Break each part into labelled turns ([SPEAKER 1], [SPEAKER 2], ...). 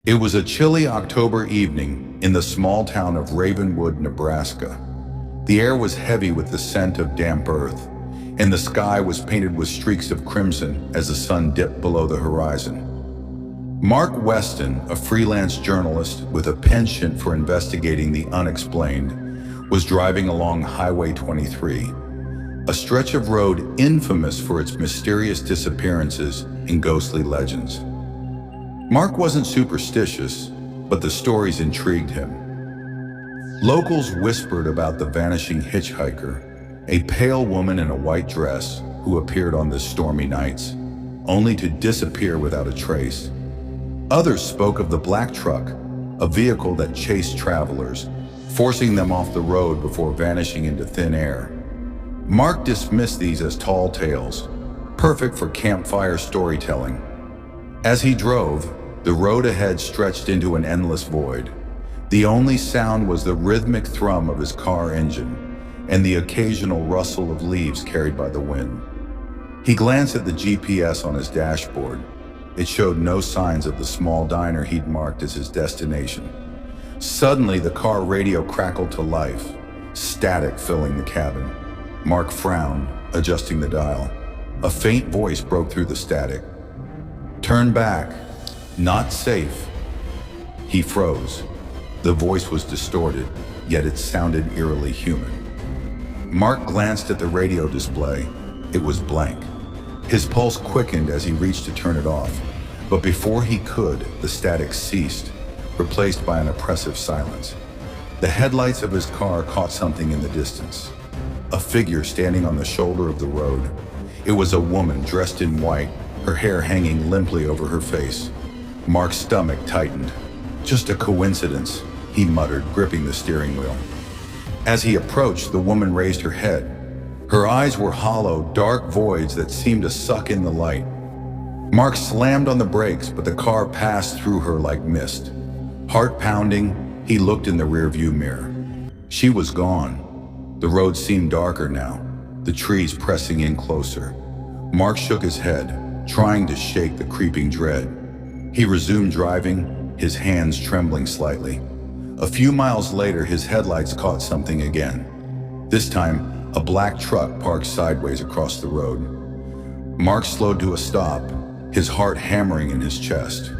[SPEAKER 1] It was a chilly October evening in the small town of Ravenwood, Nebraska. The air was heavy with the scent of damp earth, and the sky was painted with streaks of crimson as the sun dipped below the horizon. Mark Weston, a freelance journalist with a penchant for investigating the unexplained, was driving along Highway 23, a stretch of road infamous for its mysterious disappearances and ghostly legends. Mark wasn't superstitious, but the stories intrigued him. Locals whispered about the vanishing hitchhiker, a pale woman in a white dress who appeared on the stormy nights, only to disappear without a trace. Others spoke of the black truck, a vehicle that chased travelers, forcing them off the road before vanishing into thin air. Mark dismissed these as tall tales, perfect for campfire storytelling. As he drove, the road ahead stretched into an endless void. The only sound was the rhythmic thrum of his car engine and the occasional rustle of leaves carried by the wind. He glanced at the GPS on his dashboard. It showed no signs of the small diner he'd marked as his destination. Suddenly, the car radio crackled to life, static filling the cabin. Mark frowned, adjusting the dial. A faint voice broke through the static. "Turn back. Not safe." He froze. The voice was distorted, yet it sounded eerily human. Mark glanced at the radio display. It was blank. His pulse quickened as he reached to turn it off, but before he could, the static ceased, replaced by an oppressive silence. The headlights of his car caught something in the distance. A figure standing on the shoulder of the road. It was a woman dressed in white, her hair hanging limply over her face. Mark's stomach tightened. "Just a coincidence," he muttered, gripping the steering wheel. As he approached, the woman raised her head. Her eyes were hollow, dark voids that seemed to suck in the light. Mark slammed on the brakes, but the car passed through her like mist. Heart pounding, he looked in the rearview mirror. She was gone. The road seemed darker now, the trees pressing in closer. Mark shook his head, trying to shake the creeping dread. He resumed driving, his hands trembling slightly. A few miles later, his headlights caught something again. This time, a black truck parked sideways across the road. Mark slowed to a stop, his heart hammering in his chest.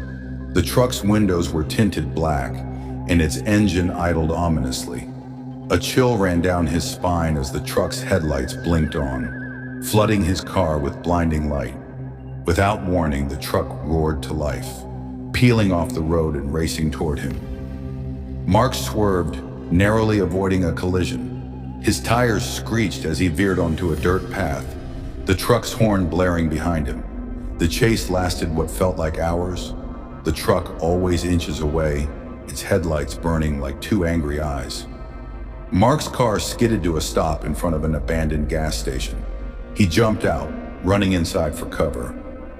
[SPEAKER 1] The truck's windows were tinted black, and its engine idled ominously. A chill ran down his spine as the truck's headlights blinked on, flooding his car with blinding light. Without warning, the truck roared to life, peeling off the road and racing toward him. Mark swerved, narrowly avoiding a collision. His tires screeched as he veered onto a dirt path, the truck's horn blaring behind him. The chase lasted what felt like hours, the truck always inches away, its headlights burning like two angry eyes. Mark's car skidded to a stop in front of an abandoned gas station. He jumped out, running inside for cover.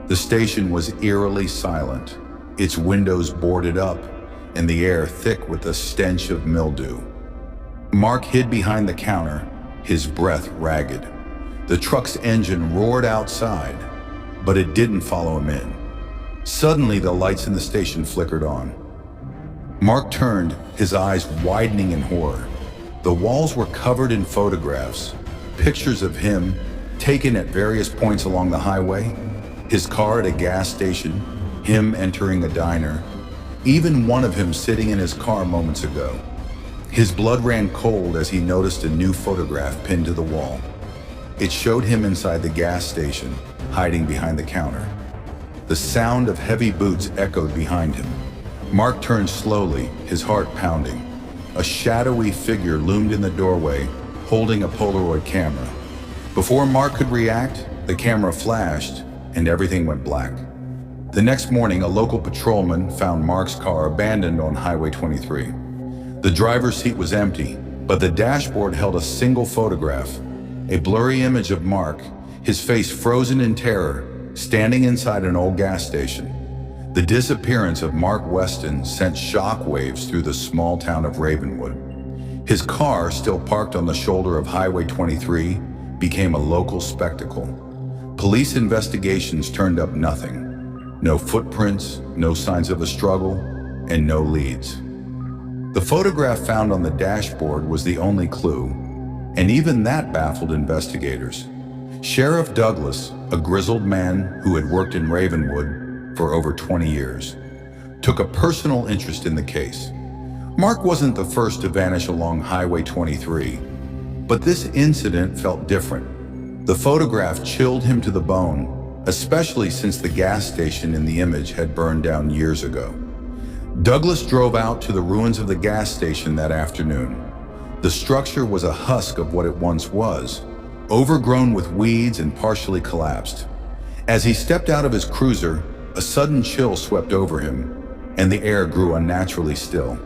[SPEAKER 1] The station was eerily silent, its windows boarded up, and the air thick with the stench of mildew. Mark hid behind the counter, his breath ragged. The truck's engine roared outside, but it didn't follow him in. Suddenly, the lights in the station flickered on. Mark turned, his eyes widening in horror. The walls were covered in photographs, pictures of him taken at various points along the highway, his car at a gas station, him entering a diner, even one of him sitting in his car moments ago. His blood ran cold as he noticed a new photograph pinned to the wall. It showed him inside the gas station, hiding behind the counter. The sound of heavy boots echoed behind him. Mark turned slowly, his heart pounding. A shadowy figure loomed in the doorway, holding a Polaroid camera. Before Mark could react, the camera flashed, and everything went black. The next morning, a local patrolman found Mark's car abandoned on Highway 23. The driver's seat was empty, but the dashboard held a single photograph, a blurry image of Mark, his face frozen in terror, standing inside an old gas station. The disappearance of Mark Weston sent shockwaves through the small town of Ravenwood. His car, still parked on the shoulder of Highway 23, became a local spectacle. Police investigations turned up nothing. No footprints, no signs of a struggle, and no leads. The photograph found on the dashboard was the only clue, and even that baffled investigators. Sheriff Douglas, a grizzled man who had worked in Ravenwood for over 20 years, took a personal interest in the case. Mark wasn't the first to vanish along Highway 23, but this incident felt different. The photograph chilled him to the bone, especially since the gas station in the image had burned down years ago. Douglas drove out to the ruins of the gas station that afternoon. The structure was a husk of what it once was, overgrown with weeds and partially collapsed. As he stepped out of his cruiser, a sudden chill swept over him, and the air grew unnaturally still.